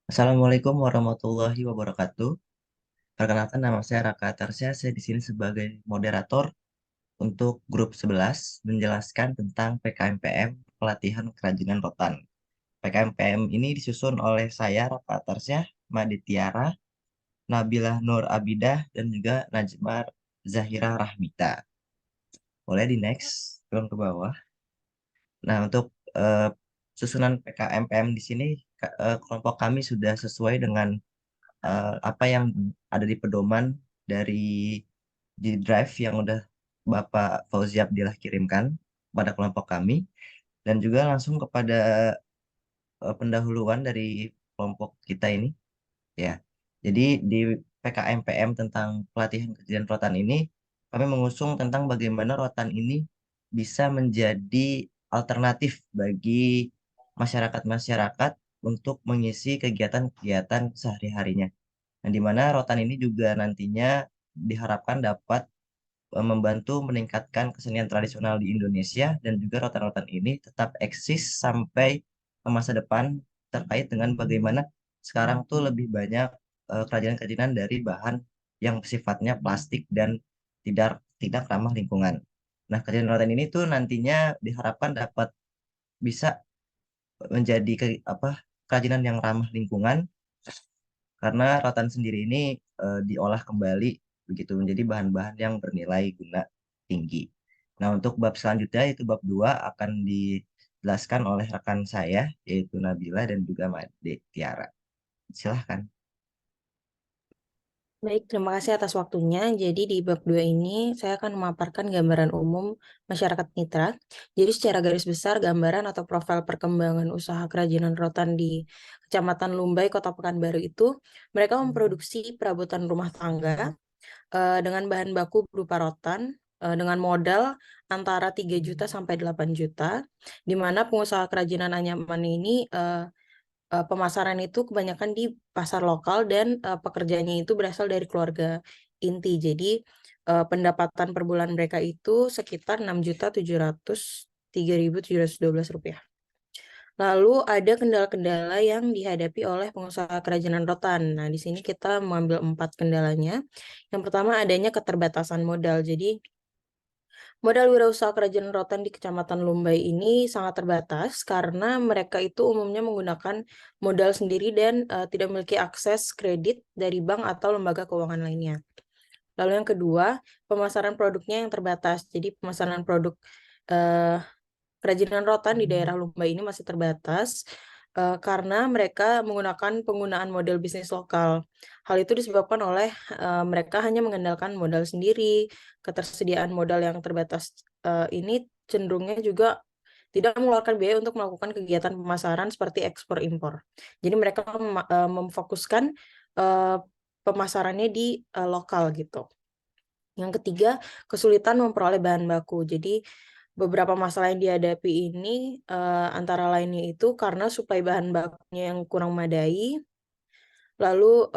Assalamualaikum warahmatullahi wabarakatuh. Perkenalkan nama saya Raka Tarsya. Saya di sini sebagai moderator untuk grup 11 menjelaskan tentang PKMPM pelatihan kerajinan rotan. PKMPM ini disusun oleh saya Raka Tarsya, Made Tiara, Nabilah Nur Abidah, dan juga Najmar Zahira Rahmita. Boleh di next, turun ke bawah. Nah, untuk eh, susunan PKMPM di sini, kelompok kami sudah sesuai dengan apa yang ada di pedoman dari di drive yang udah Bapak Fauzi Abdillah kirimkan pada kelompok kami dan juga langsung kepada pendahuluan dari kelompok kita ini ya. Jadi di PKMPM tentang pelatihan kerjaan rotan ini kami mengusung tentang bagaimana rotan ini bisa menjadi alternatif bagi masyarakat-masyarakat untuk mengisi kegiatan-kegiatan sehari-harinya. Nah, di mana rotan ini juga nantinya diharapkan dapat membantu meningkatkan kesenian tradisional di Indonesia dan juga rotan-rotan ini tetap eksis sampai ke masa depan terkait dengan bagaimana sekarang tuh lebih banyak kerajinan-kerajinan dari bahan yang sifatnya plastik dan tidak tidak ramah lingkungan. Nah, kerajinan rotan ini tuh nantinya diharapkan dapat bisa menjadi kerajinan yang ramah lingkungan karena rotan sendiri ini diolah kembali begitu menjadi bahan-bahan yang bernilai guna tinggi. Nah, untuk bab selanjutnya itu bab 2 akan dijelaskan oleh rekan saya yaitu Nabila dan juga Made Tiara. Silahkan. Baik, terima kasih atas waktunya. Jadi di bab 2 ini saya akan memaparkan gambaran umum masyarakat mitra. Jadi secara garis besar gambaran atau profil perkembangan usaha kerajinan rotan di Kecamatan Lumbai, Kota Pekanbaru itu, mereka memproduksi perabotan rumah tangga dengan bahan baku berupa rotan dengan modal antara 3 juta sampai 8 juta, di mana pengusaha kerajinan anyaman ini pemasaran itu kebanyakan di pasar lokal dan pekerjanya itu berasal dari keluarga inti. Jadi pendapatan per bulan mereka itu sekitar 6.703.712 rupiah. Lalu ada kendala-kendala yang dihadapi oleh pengusaha kerajinan rotan. Nah, di sini kita mengambil 4 kendalanya. Yang pertama adanya keterbatasan modal. Jadi modal wirausaha kerajinan rotan di Kecamatan Lumbai ini sangat terbatas karena mereka itu umumnya menggunakan modal sendiri dan tidak memiliki akses kredit dari bank atau lembaga keuangan lainnya. Lalu yang kedua, pemasaran produknya yang terbatas. Jadi pemasaran produk eh, kerajinan rotan di daerah Lumbai ini masih terbatas karena mereka menggunakan penggunaan model bisnis lokal. Hal itu disebabkan oleh mereka hanya mengandalkan modal sendiri, ketersediaan modal yang terbatas ini cenderungnya juga tidak mengeluarkan biaya untuk melakukan kegiatan pemasaran seperti ekspor impor. Jadi mereka memfokuskan eh, pemasarannya di lokal gitu. Yang ketiga, kesulitan memperoleh bahan baku. Jadi beberapa masalah yang dihadapi ini antara lainnya itu karena suplai bahan bakunya yang kurang memadai, lalu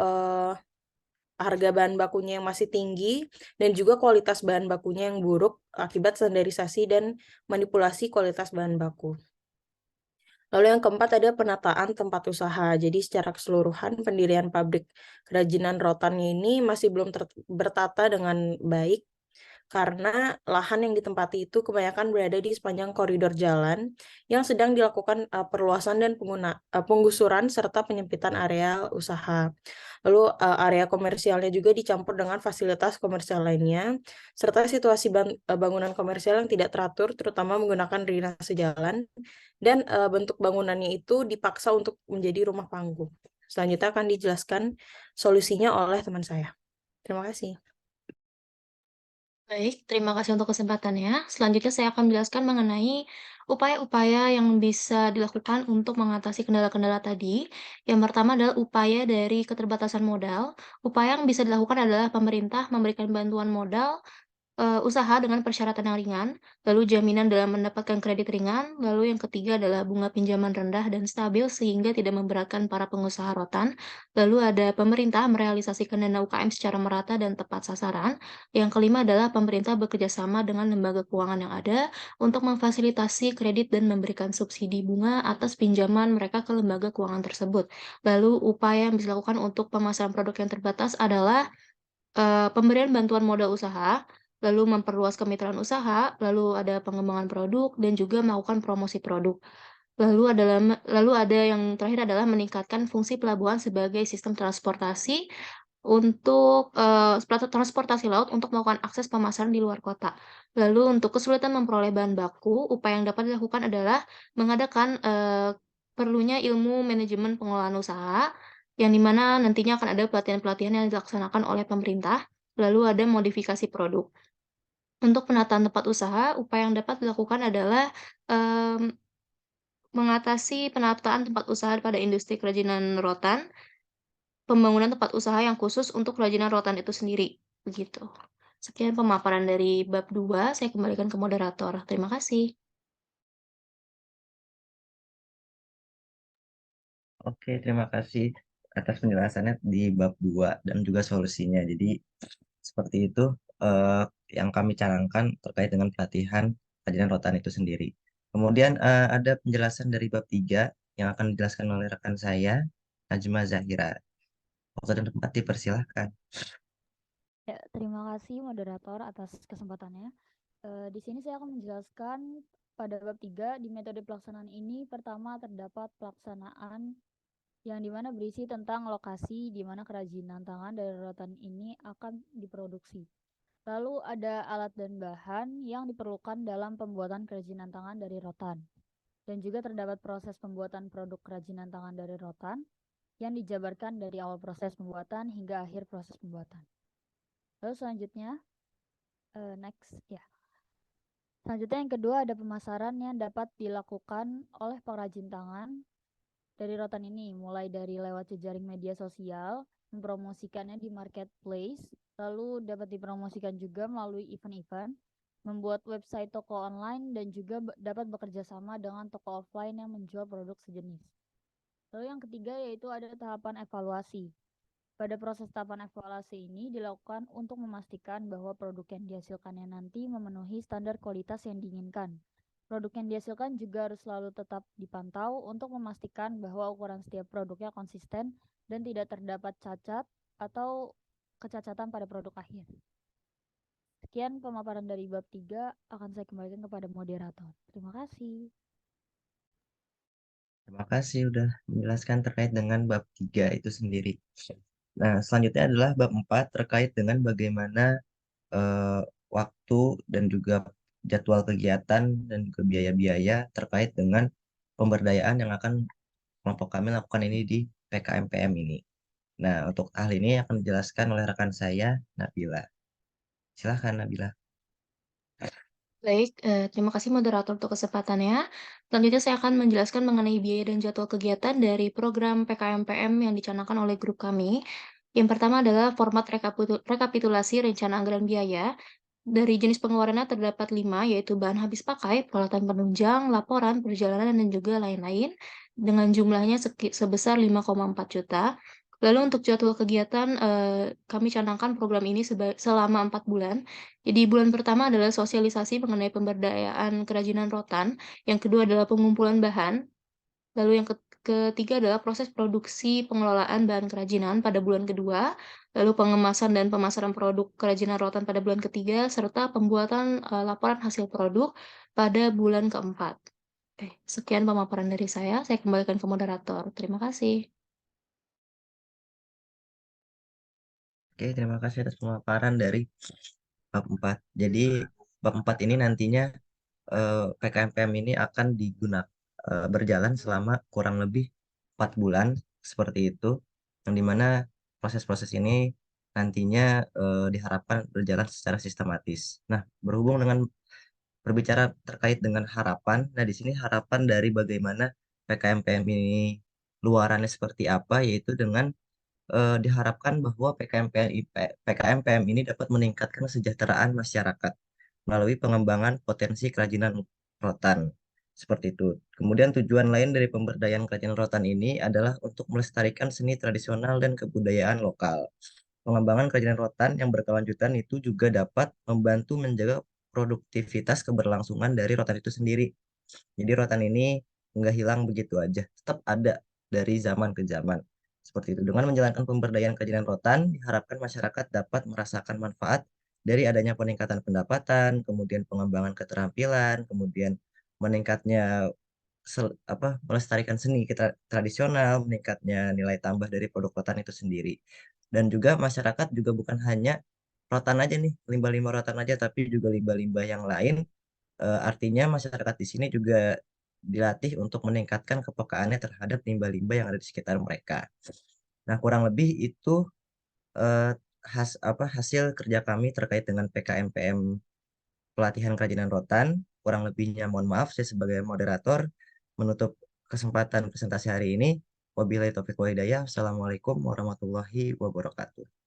harga bahan bakunya yang masih tinggi, dan juga kualitas bahan bakunya yang buruk akibat standarisasi dan manipulasi kualitas bahan baku. Lalu yang keempat ada penataan tempat usaha. Jadi secara keseluruhan pendirian pabrik kerajinan rotannya ini masih belum bertata dengan baik karena lahan yang ditempati itu kebanyakan berada di sepanjang koridor jalan yang sedang dilakukan perluasan dan penggusuran serta penyempitan area usaha. Lalu area komersialnya juga dicampur dengan fasilitas komersial lainnya, serta situasi bangunan komersial yang tidak teratur, terutama menggunakan drainase jalan, dan bentuk bangunannya itu dipaksa untuk menjadi rumah panggung. Selanjutnya akan dijelaskan solusinya oleh teman saya. Terima kasih. Baik, terima kasih untuk kesempatannya. Selanjutnya saya akan menjelaskan mengenai upaya-upaya yang bisa dilakukan untuk mengatasi kendala-kendala tadi. Yang pertama adalah upaya dari keterbatasan modal. Upaya yang bisa dilakukan adalah pemerintah memberikan bantuan modal usaha dengan persyaratan yang ringan, lalu jaminan dalam mendapatkan kredit ringan, lalu yang ketiga adalah bunga pinjaman rendah dan stabil sehingga tidak memberatkan para pengusaha rotan. Lalu ada pemerintah merealisasikan dana UKM secara merata dan tepat sasaran. Yang kelima adalah pemerintah bekerja sama dengan lembaga keuangan yang ada untuk memfasilitasi kredit dan memberikan subsidi bunga atas pinjaman mereka ke lembaga keuangan tersebut. Lalu upaya yang bisa dilakukan untuk pemasaran produk yang terbatas adalah pemberian bantuan modal usaha, lalu memperluas kemitraan usaha, lalu ada pengembangan produk, dan juga melakukan promosi produk. Lalu ada yang terakhir adalah meningkatkan fungsi pelabuhan sebagai sistem transportasi untuk, transportasi laut untuk melakukan akses pemasaran di luar kota. Lalu untuk kesulitan memperoleh bahan baku, upaya yang dapat dilakukan adalah mengadakan, perlunya ilmu manajemen pengelolaan usaha, yang di mana nantinya akan ada pelatihan-pelatihan yang dilaksanakan oleh pemerintah, lalu ada modifikasi produk. Untuk penataan tempat usaha, upaya yang dapat dilakukan adalah, mmm, mengatasi penataan tempat usaha pada industri kerajinan rotan, pembangunan tempat usaha yang khusus untuk kerajinan rotan itu sendiri, begitu. Sekian pemaparan dari bab 2, saya kembalikan ke moderator. Terima kasih. Oke, terima kasih atas penjelasannya di bab 2 dan juga solusinya. Jadi seperti itu eh, yang kami canangkan terkait dengan pelatihan kerajinan rotan itu sendiri. Kemudian ada penjelasan dari bab 3 yang akan dijelaskan oleh rekan saya, Najma Zahira. Waktu dan tempat dipersilahkan. Ya, terima kasih moderator atas kesempatannya. Di sini saya akan menjelaskan pada bab 3 di metode pelaksanaan ini pertama terdapat pelaksanaan yang dimana berisi tentang lokasi di mana kerajinan tangan dari rotan ini akan diproduksi. Lalu ada alat dan bahan yang diperlukan dalam pembuatan kerajinan tangan dari rotan. Dan juga terdapat proses pembuatan produk kerajinan tangan dari rotan yang dijabarkan dari awal proses pembuatan hingga akhir proses pembuatan. Lalu selanjutnya, next ya. Selanjutnya yang kedua ada pemasaran yang dapat dilakukan oleh pengrajin tangan dari rotan ini, mulai dari lewat jejaring media sosial, mempromosikannya di marketplace, lalu dapat dipromosikan juga melalui event-event, membuat website toko online, dan juga dapat bekerja sama dengan toko offline yang menjual produk sejenis. Lalu yang ketiga yaitu ada tahapan evaluasi. Pada proses tahapan evaluasi ini dilakukan untuk memastikan bahwa produk yang dihasilkannya nanti memenuhi standar kualitas yang diinginkan. Produk yang dihasilkan juga harus selalu tetap dipantau untuk memastikan bahwa ukuran setiap produknya konsisten dan tidak terdapat cacat atau kecacatan pada produk akhir. Sekian pemaparan dari bab 3, akan saya kembalikan kepada moderator. Terima kasih. Terima kasih sudah menjelaskan terkait dengan bab 3 itu sendiri. Nah, selanjutnya adalah bab 4 terkait dengan bagaimana eh, waktu dan juga jadwal kegiatan dan juga biaya-biaya terkait dengan pemberdayaan yang akan kelompok kami lakukan ini di PKMPM ini. Nah, untuk hal ini akan dijelaskan oleh rekan saya, Nabila. Silahkan, Nabila. Baik, terima kasih moderator untuk kesempatannya. Selanjutnya saya akan menjelaskan mengenai biaya dan jadwal kegiatan dari program PKMPM yang dicanangkan oleh grup kami. Yang pertama adalah format rekapitulasi rencana anggaran biaya. Dari jenis pengeluarannya terdapat 5, yaitu bahan habis pakai, peralatan penunjang, laporan, perjalanan, dan juga lain-lain, dengan jumlahnya sebesar 5,4 juta. Lalu untuk jadwal kegiatan, kami canangkan program ini selama 4 bulan. Jadi bulan pertama adalah sosialisasi mengenai pemberdayaan kerajinan rotan, yang kedua adalah pengumpulan bahan, lalu yang ketiga adalah proses produksi pengelolaan bahan kerajinan pada bulan kedua, lalu pengemasan dan pemasaran produk kerajinan rotan pada bulan ketiga, serta pembuatan laporan hasil produk pada bulan keempat. Oke, sekian pemaparan dari saya kembalikan ke moderator. Terima kasih. Oke, terima kasih atas pemaparan dari bab 4. Jadi, bab 4 ini nantinya PKMPM ini akan digunakan berjalan selama kurang lebih 4 bulan seperti itu, yang dimana proses-proses ini nantinya diharapkan berjalan secara sistematis. Nah, berhubung dengan berbicara terkait dengan harapan, nah di sini harapan dari bagaimana PKMPM ini luarannya seperti apa, yaitu dengan diharapkan bahwa PKMPM ini dapat meningkatkan kesejahteraan masyarakat melalui pengembangan potensi kerajinan rotan. Seperti itu. Kemudian tujuan lain dari pemberdayaan kerajinan rotan ini adalah untuk melestarikan seni tradisional dan kebudayaan lokal. Pengembangan kerajinan rotan yang berkelanjutan itu juga dapat membantu menjaga produktivitas keberlangsungan dari rotan itu sendiri. Jadi rotan ini nggak hilang begitu aja, tetap ada dari zaman ke zaman. Seperti itu. Dengan menjalankan pemberdayaan kerajinan rotan, diharapkan masyarakat dapat merasakan manfaat dari adanya peningkatan pendapatan, kemudian pengembangan keterampilan, kemudian meningkatnya melestarikan seni kita tradisional, meningkatnya nilai tambah dari produk rotan itu sendiri. Dan juga masyarakat juga bukan hanya rotan aja nih, limbah-limbah rotan aja, tapi juga limbah-limbah yang lain. Artinya masyarakat di sini juga dilatih untuk meningkatkan kepekaannya terhadap limbah-limbah yang ada di sekitar mereka. Nah, kurang lebih itu eh, hasil kerja kami terkait dengan PKMPM pelatihan kerajinan rotan. Kurang lebihnya mohon maaf, saya sebagai moderator menutup kesempatan presentasi hari ini. Wabillahi taufiq wal hidayah. Assalamualaikum warahmatullahi wabarakatuh.